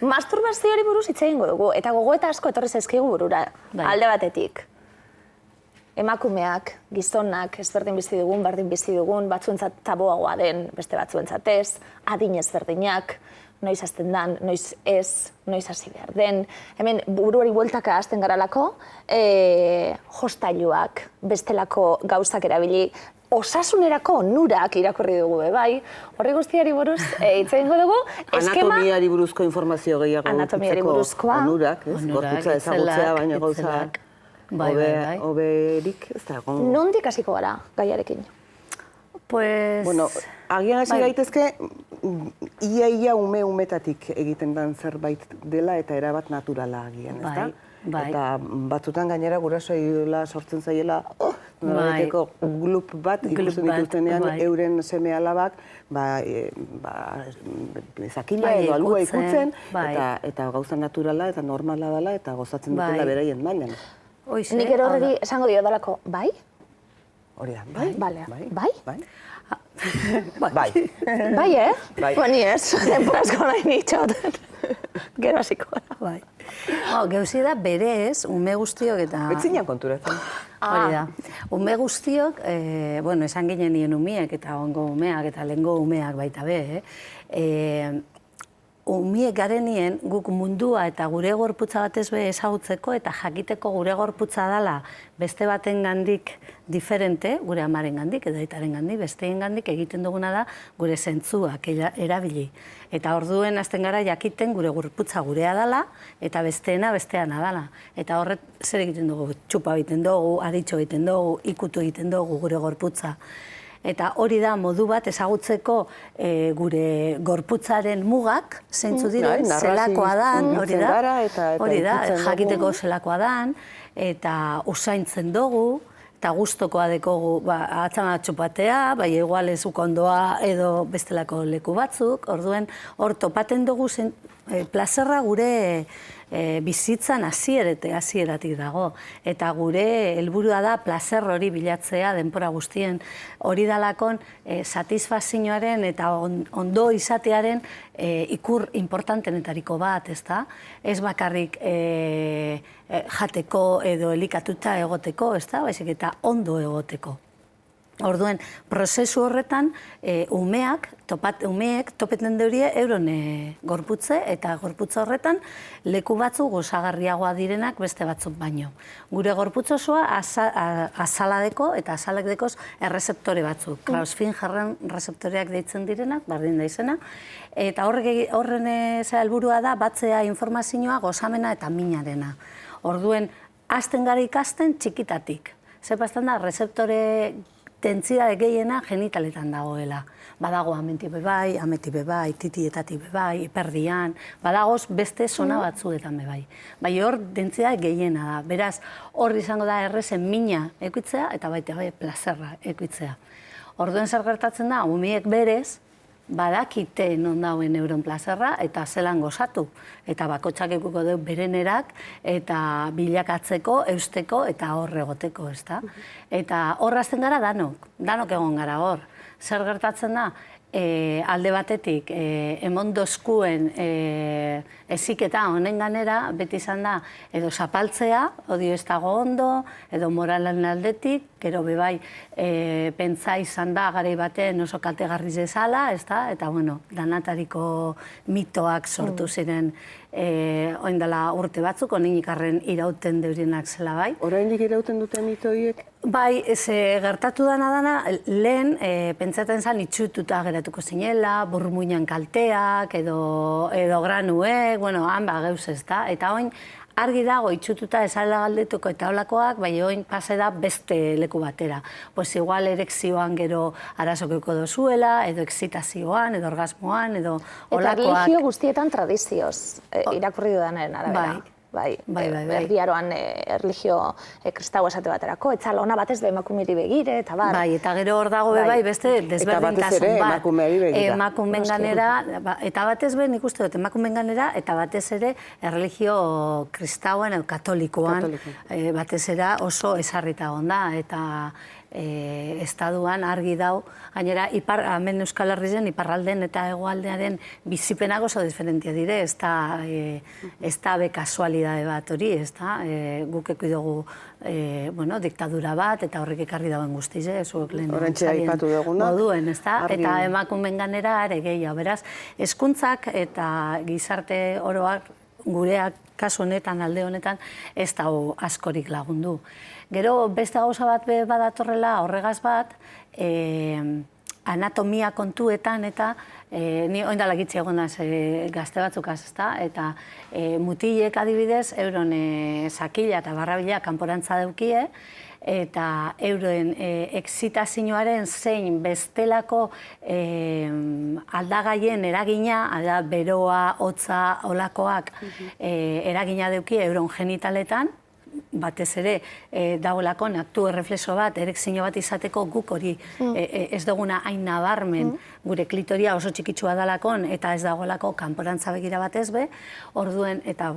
Masturbazioari buruz hitz egingo dugu, eta gogoeta asko etorri zaizkigu burura, alde batetik. Emakumeak, gizonak, ezberdin bizi dugun, berdin bizi dugun, batzuentzat taboagoa den, beste batzuentzat ez, adin ezberdinak, noiz hasten dan, noiz ez, noiz hasi behar den. Hemen buruari bueltaka hasten garalako, jostailuak, bestelako gauzak erabili, osasunerako onurak irakurri dugu, bai? Horri guztiari buruz hitz egingo dugu, eskema... Anatomiari buruzko informazio gehiago buruzkoa, onurak, gorputza ezagutzea, baina gauza hoberik, ez da. Nondik hasiko gara gaiarekin? Bueno, agian hasi gaitezke, ia umetatik egiten den zerbait dela eta erabat naturala agian, ez da? Eta batzutan gainera gurasoila sortzen zaiela, nolabaiteko glup bat ikusten dituztenean euren seme alabak zakila edo alua ikutzen, eta gauza naturala eta normala dela eta gozatzen dutela beraien mailan. Nik ero horregi esango dio dalako, bai? Hori da, bai? Bai? Bai. Bai, Bani ez, denporazko nahi nitxoten. Gero hasiko gara. Bai. Geuzi da berez, ume guztiok eta... Betzinean konturatzen. Hori da. Ume guztiok, esan ginen nien umeak eta ongo umeak eta lehengo umeak baita be, umiek garenien guk mundua eta gure gorputza batez be ezagutzeko eta jakiteko gure gorputza dela beste baten gandik diferente, gure amaren gandik edo aitaren gandik, besteen gandik egiten duguna da gure zentzuak erabili. Eta orduen hasten gara jakiten gure gorputza gurea dela eta besteena besteana dela. Eta horret zer egiten dugu, txupa egiten dugu, aditxo egiten dugu, ikutu egiten dugu gure gorputza. Eta hori da modu bat ezagutzeko gure gorputzaren mugak, zeintzu diren, zelakoa dan, hori da, jakiteko zelakoa dan, eta usaintzen dugu, eta gustokoa dekogu atzama txupatea, bai igual ez ukondoa edo bestelako leku batzuk, orduen hor topaten dugu plazerra gure bizitzan hasieratik dago. Eta gure helburua da plazer hori bilatzea denbora guztien. Hori dalakon satisfazioaren eta ondo izatearen ikur importantenetariko bat, ez da? Ez bakarrik jateko edo elikatuta egoteko, ez da? Baizik eta ondo egoteko. Orduen, prozesu horretan, umeek topeten deurie euron gorputze eta gorputza horretan leku batzu gozagarriagoa direnak beste batzuk baino. Gure gorputza osoa azaladeko eta azalekdekoz errezeptore batzuk. Klausfingerren rezeptoreak deitzen direnak, bardin da izena. Eta horren helburua da batzea informazioa gozamena eta minarena. Orduen, hasten gara ikasten txikitatik. Zepazten da, rezeptore tentzia gehiena genitaletan dagoela. Badago amenti bebai, ameti bebai, titietatik bebai, hiperdian, badagoz beste zona batzuetan bebai. Bai hor dentzia gehiena da. Beraz, hor izango da errezen mina ekuitzea eta baita plazerra ekuitzea. Orduen zer gertatzen da, umiek berez, badakite non dauen euron plazerra eta zelan gozatu. Eta bakotxak ekuko du berenerak eta bilakatzeko, eusteko eta hor egoteko, ez da? Eta hor hasten gara danok egon gara hor. Zer gertatzen da, alde batetik, emondoskuen eziketa honen ganera, beti izan da, edo zapaltzea, odio ez dago ondo, edo moralen aldetik, gero bebai pentsa izan da, garai baten oso kaltegarri zezala, ez da? Eta, bueno, danatariko mitoak sortu ziren oindala urte batzuk, oninikarren irauten deurienak zela bai. Oraindik irauten dute mito horiek? Bai, gertatu dana, lehen pentsatzen zen itxututa geratuko zinela, burmuinan kalteak, edo granuek, bueno, han geuz ez da. Eta oin, argi dago itxututa esala galdetuko eta olakoak, bai oin pase da beste leku batera. Pues igual erekzioan gero arazokeko dozuela, edo excitazioan, edo orgasmoan, edo olakoak. Eta religio guztietan tradizioz irakurri dudanaren arabera. Bai, erdiaroan erlijio kristau esate baterako, etzala ona batez be emakumeri begire, eta bar. Bai, eta gero hor dago bai beste desberdintasun bat. Eta batez ere emakumeari begira. Emakumeen ganera, eta batez be nik uste dut emakumeen ganera, eta batez ere erlijio kristauan edo katolikoan batez ere oso esarrita onda, eta estaduan argi dau, gainera, hemen Euskal Herrizen, iparralden eta hegoaldearen bizipenak oso diferentia dire, ez da be kasualidade bat hori, ez da, guk eki dugu diktadura bat, eta horrek ekarri dauen guztiz, zuek lehen moduen, ez da, eta emakumen ganera ere gehiago, beraz, hezkuntzak eta gizarte oroak gureak kasu honetan, alde honetan, ez da askorik lagundu. Gero, beste gauza bat badatorrela horregaz bat, anatomia kontuetan eta ni oindala gitzi egonaz gazte batzukaz, ezta? Eta mutilek adibidez, euron sakila eta barrabila kanporantza daukie, eta euren exitazioaren zein bestelako aldagaien eragina, beroa, hotza, olakoak eragina daukie euron genitaletan, batez ere dagoelako aktu erreflexo bat, erekzio bat izateko guk hori ez duguna hain nabarmen gure klitoria oso txikitsua dalakon eta ez dagoelako kanporantza begira batez be, orduen eta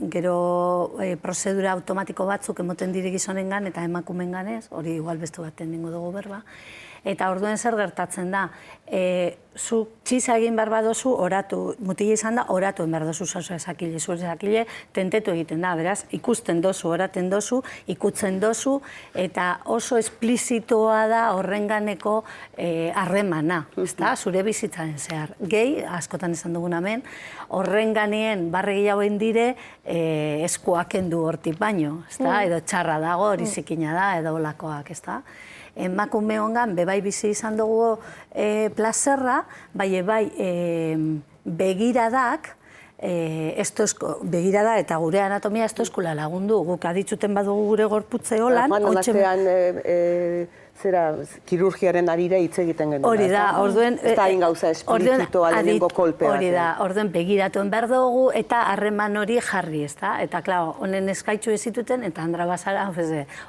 gero prozedura automatiko batzuk emoten dire gizonengan eta emakumengan ez, hori igual beste baten dingo dugu berba. Eta orduen zer gertatzen da, zu txiza egin behar badozu, oratu, mutile izan da, oratu behar dozu zure sakile, tentetu egiten da, beraz, ikusten dozu, oraten dozu, ikutzen dozu, eta oso esplizitoa da horrenganeko harremana, zure bizitzaren zehar. Gehi, askotan esan dugun hemen, horrenganien barregi hauen dire eskuak endu hortik baino, edo txarra dago, hori zikina da, edo olakoak, ez da? Emakume hongan, bebai bizi izan dugu plazerra, bai begiradak, begirada eta gure anatomia ez tozkula lagundu. Guk aditzuten badugu gure gorputze holan. Joan astean, kirurgiaren arira hitz egiten genuen. Hori da, orduen... Ez da hain gauza esplizitoa lehenengo kolpe bat. Hori da, orduen begiratuen behar dugu eta harreman hori jarri, ez da? Eta, klaro, honen eskaitzu ez zituten, eta Andra Bazara,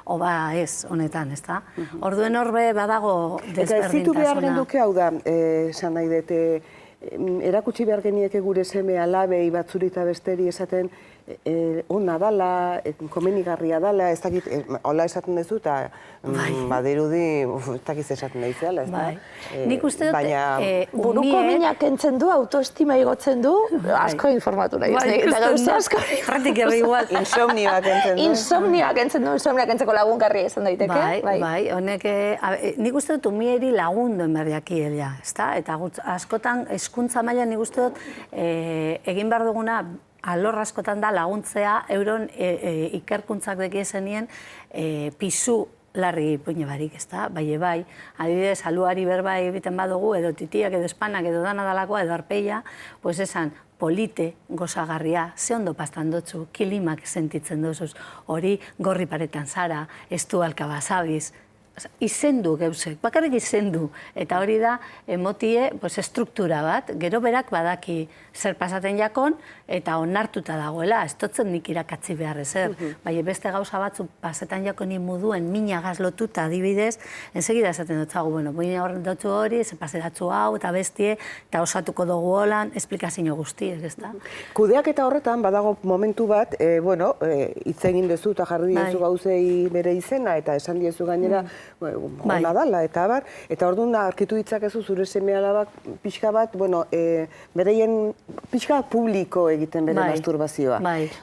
oba ez, honetan, ez da? Orduen horbe badago desberdintasuna. Eta ez zitu behar genduke hau da, esan nahi dute, erakutsi behar genieke gure seme alabei batzuri eta besteri esaten ona dala, komenigarria dala, ez dakit, hola esaten dezu, eta badirudi, ez dakit esaten da izela, ez da? Nik uste dut, buruko minak entzen du, autoestima igotzen du, asko informatu nahi. Praktikera igual. Insomnioak entzen du. Insomnioak entzeko lagungarri izan daiteke. Bai, honek, nik uste dut umieri lagundu enberdiaki elia, ez da? Eta askotan, hezkuntza maila nik uste dut, egin behar duguna, alor askotan da laguntzea, euron ikerkuntzak dekiezenien pisu larri puine barik, ez da? Bai, adibidez, aluari berba egiten badugu, edo titiak, edo espanak, edo dana dalakoa, edo arpeia, pues esan, polite, gozagarria, ze ondo pastan dutzu, kilimak sentitzen duzuz, hori gorri paretan zara, ez du alkabazabiz, izendu geuzek, bakarrik izendu, eta hori da emotie estruktura bat, gero berak badaki zer pasaten jakon, eta onartuta dagoela, ez totzen nik irakatzi behar ezer. Bai, beste gauza batzu pasetan jakoni muduen mina gazlotuta adibidez, ensegida esaten dutzagu, mina horren dutzu hori, ze pasetatzu hau, eta bestie, eta osatuko dugu holan, esplikazio guztiek, ez da? Kudeak eta horretan, badago momentu bat, hitz egin dezu eta jarri diezu gauzei bere izena, eta esan diezu gainera, ona dala, eta abar, eta orduan arkitu ditzakezu zure seme-alabak pixka bat, bereien pixka publiko egiten bere masturbazioa.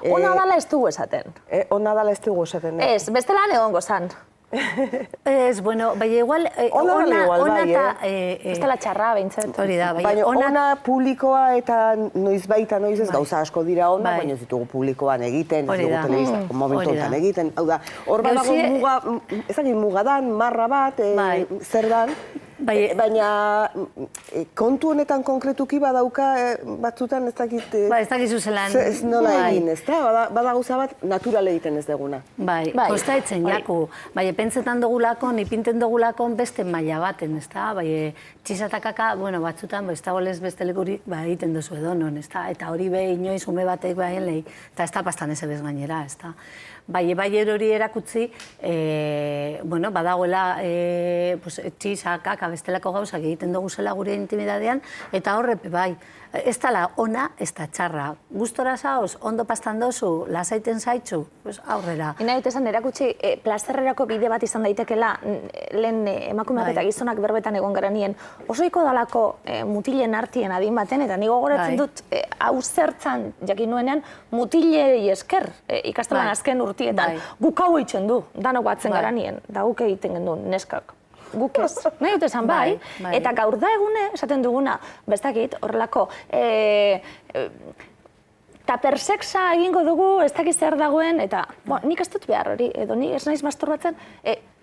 Ona dala ez dugu esaten. Ona dala ez dugu esaten. Ez, bestelan egongo zan. Ez, bai, igual, ona eta... Ez dela txarra, behintzat. Hori da, bai. Baina ona publikoa eta noiz baita noiz ez gauza asko dira ona, baina ez ditugu publikoan egiten, ez dugu telebizako momentu honetan egiten. Hau da, hor badago muga, ez dakit mugadan, marra bat, zer dan, baina kontu honetan konkretuki badauka batzutan ez dakit... Ba, ez dakizu zelan... Ez nola egin, ez da? Badaguza bat natural egiten ez deguna. Bai, kosta etzen jaku. Bai, pentsetan dugulakon, ipinten dugulakon beste maila baten, ez da? Bai, txizatakaka, batzutan, ez da golez beste lekurik egiten duzu edonon, ez da? Eta hori behi inoiz ume batek baien lehi, eta ez da pastan ez ebez gainera, ez da? Bai, hori erakutzi, badagoela txizakak, bestelako gauzak egiten dugu zela gure intimidadean, eta horrepe bai, ez dala ona, ez da txarra. Gustora zaoz, ondo pastan dozu, lasaiten zaitzu, aurrera. Ina dut esan, erakutsi, plazerrerako bide bat izan daitekela, lehen emakumeak eta gizonak berbetan egon gara nien, osoiko dalako mutilen artien adin baten, eta nigo goratzen dut, hau zertzan jakin nuenean, mutilei esker ikastolan azken urtietan, guk hau eitzen du, danok batzen gara nien, da guk egiten gendun, neskak. Guk ez. Nahi dut esan bai, eta gaur da egune, esaten duguna, bestakit, horrelako, taperseksa egingo dugu, ez dakit zer dagoen, eta nik ez dut behar hori, edo nik ez naiz masturbatzen,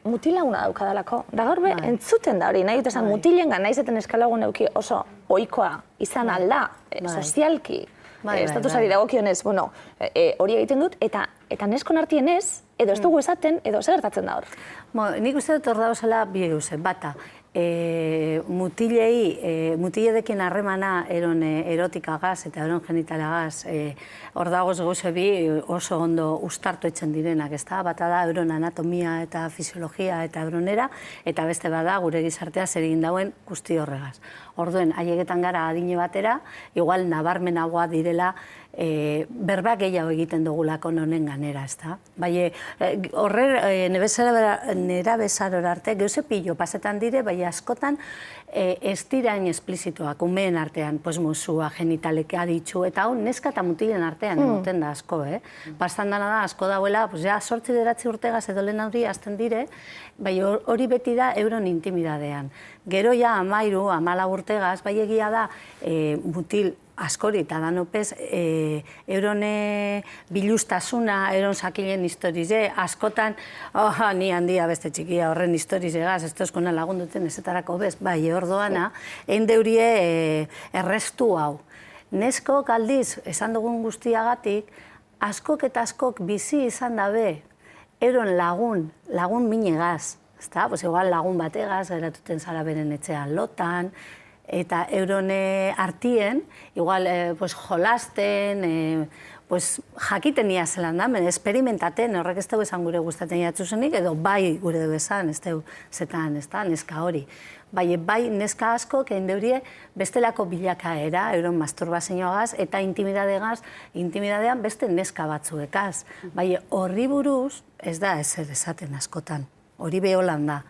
mutilaguna daukadalako. Da gaur be, entzuten da hori, nahi dut esan, mutilengan nahiz eten eskalagun euki oso ohikoa izan alda, sozialki, estatusari dagokionez, hori egiten dut, eta neskon artien ez, edo ez dugu esaten, edo zer gertatzen da hor. Nik uste dut hor dauzela bi eguze, bata, mutiledekin harremana eron erotikagaz eta eron genitalagaz, hor dagoz gauze bi oso ondo ustartu etzen direnak, ezta? Bata da euron anatomia eta fisiologia eta euronera, eta beste bada gure gizartea zer egin dauen guzti horregaz. Orduen, haiegetan gara adine batera, igual nabarmenagoa direla berba gehiago egiten dugulako nonen ganera, ezta? Bai, horre, nera bezaror arte, geuze pillo pasetan dire, bai askotan ez dirain esplizituak, umeen artean, pues musua, genitalek aditxu, eta hau neska eta mutilen artean egoten da asko, Pastan dana da, asko dauela, pues ja, 8-9 urtegaz edo lehen hori azten dire, bai hori beti da euron intimidadean. Gero ja 13-14 urtegaz, bai egia da mutil askori eta danopez euron bilustasuna, euron sakilen historize, askotan, ni handia beste txikia horren historizegaz, ez tozkona lagunduten ezetarako bez, bai ordoana, eindeurie errestu hau. Nesko aldiz, esan dugun guztiagatik, askok eta askok bizi izan dabe, euron lagun minegaz, ezta? Pues igual lagun bategaz, geratuten zara beren etxean lotan, eta eurone artien, igual jolasten, jakiten ia zelan da, esperimentaten, horrek ez dugu esan gure gustaten jatzuzenik, edo bai gure dugu esan, ez dugu zetan, ez da, neska hori. Bai neska asko, kein deurie, bestelako bilakaera, euron masturbazioagaz, eta intimidadean beste neska batzuekaz. Bai, horri buruz, ez da ezer esaten askotan, hori beholan da.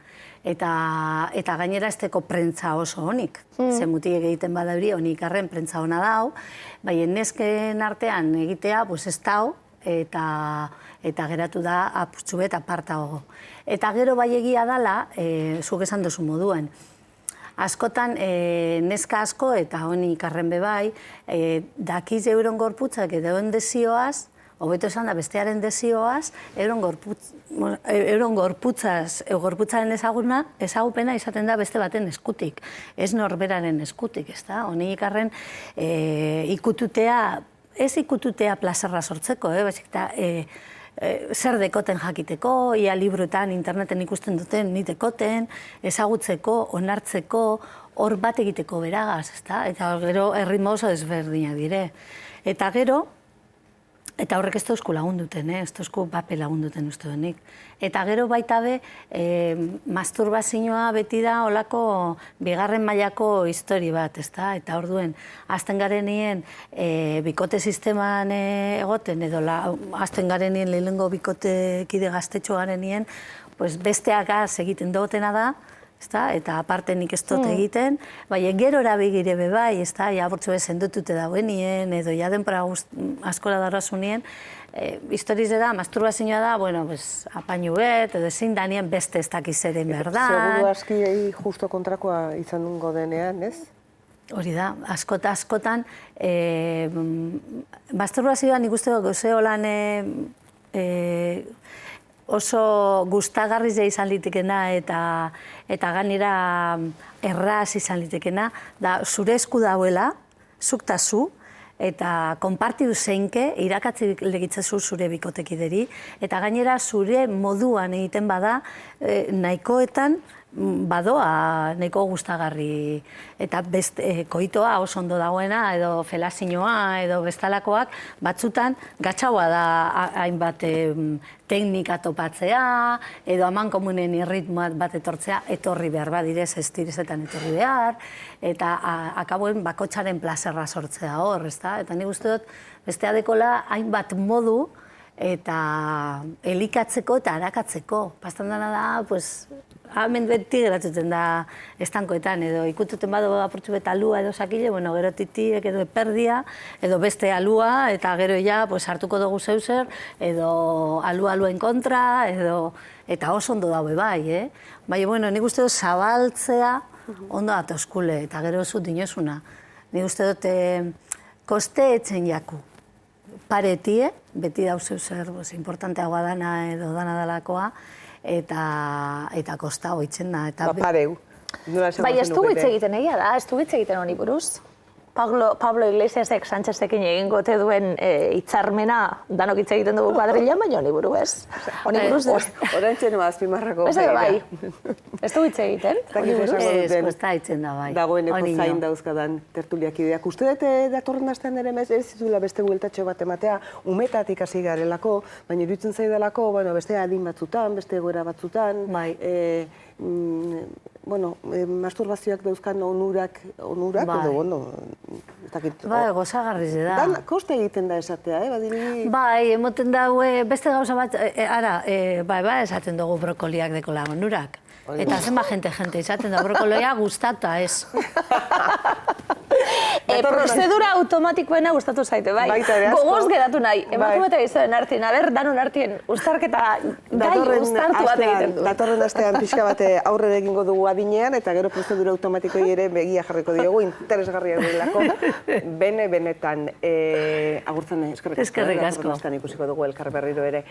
Eta gainera esteko prentza oso honik. Ze mutilek egiten badauri honik arren prentza hona dau, bai nesken artean egitea ez dau, eta geratu da apurtxu bet apartago. Eta gero bai egia dala, zuk esan duzu moduen, askotan neska asko eta honik arren bebai, dakiz euron gorputzak edo euron desioaz, hobeto esan da bestearen desioaz, euron gorputzaren ezagupena izaten da beste baten eskutik, ez norberaren eskutik, ez da? Honik arren ikututea, ez ikututea plazerra sortzeko, zer dekoten jakiteko, ia libruetan, interneten ikusten duten, nitekoten, ezagutzeko, onartzeko, hor bat egiteko beragaz, ez da? Eta gero erritmo oso desberdinak dire. Eta gero, eta horrek ez dauzku lagunduten, ez dauzku bape lagunduten uste denik. Eta gero baita be, masturbazioa beti da olako bigarren mailako histori bat, ez da? Eta orduen, azten garenien bikote sisteman egoten, edo azten garenien lehenengo bikotekide gaztetxo garenien, besteagaz egiten dugotena da, eta aparte nik ez dut egiten, bai, gero erabigire bebai, jabortzu ezen dutute dauenien, edo ja denpora askola darrazunien, historize da, masturbazioa da, apainu bet, edo ezin danien beste ez dakizeren behar da. Seguru aski justo kontrakoa izan dungo denean, ez? Hori da, askotan, masturbazioa nik uste gauze holan oso gustagarriz izan litekena eta ganera erraz izan litekena, da zure esku dauela, zuk ta zu, eta konpartidu zeinke, irakatzi legitzazu zure bikotekideri, eta gainera zure moduan egiten bada, nahikoetan badoa nahiko gustagarri eta koitoa oso ondo dagoena edo felazioa edo bestalakoak batzutan gatxaua da hainbat teknika topatzea edo amankomunen irritmoa bat etortzea etorri behar badirez ez direzetan etorri behar eta akaboen bakotxaren plazerra sortzea hor, ezta? Eta nik uste dut bestea dekola hainbat modu eta elikatzeko eta arakatzeko. Pastan dena da, pues, hemen beti geratuten da estankoetan, edo ikututen badu apurtxu bet alua edo sakile, bueno, gero titiek edo eperdia, edo beste alua, eta gero ja, pues, hartuko dugu zeuser, edo aluen kontra, edo, eta oso ondo daue bai, Baina, bueno, nik uste dut zabaltzea ondo atoskule, eta gero zu dinosuna. Nik uste dut koste etzen jaku. Paretie, beti dauzeu zer, importanteagoa dana edo dana dalakoa, eta kosta hoitzen da. Pareu. Bai, ez du hitz egiten egia da, ez du hitz egiten honi buruz. Pablo Iglesiasek Sánchezekin egingo ote duen hitzarmena danok hitz egiten dugu kuadrilan, baina honi buruz ez. Honi buruz ez. Oraintxe noa azpimarrako. Ez bai. Ez du hitz egiten, honi buruz. Ez, kosta hitzen da bai. Dagoeneko zain dauzkadan tertuliak ideak. Uste dut datorren astean ere ez zitula beste bueltatxo bat ematea, umetatik hasi garelako, baina iruditzen zaidalako, beste adin batzutan, beste egoera batzutan, masturbazioak dauzkan onurak, edo, Bai, gozagarriz da. Kosta egiten da esatea, badiri? Bai, emoten daue, beste gauza bat, bai, esaten dugu brokoliak dekola onurak. Eta zenba jente izaten da brokolia gustata ez. Prozedura automatikoena gustatu zaite, bai. Gogoz geratu nahi. Emakume eta gizoen artien, danon artien uztarketa gai uztartu bat egiten du. Datorren astean pixka bat aurrera egingo dugu adinean, eta gero prozedura automatikoi ere begia jarriko diogu, interesgarria duelako. Benetan, agurtzen eskerrik asko. Eskerrik asko. Datorren astean ikusiko dugu elkar berriro ere.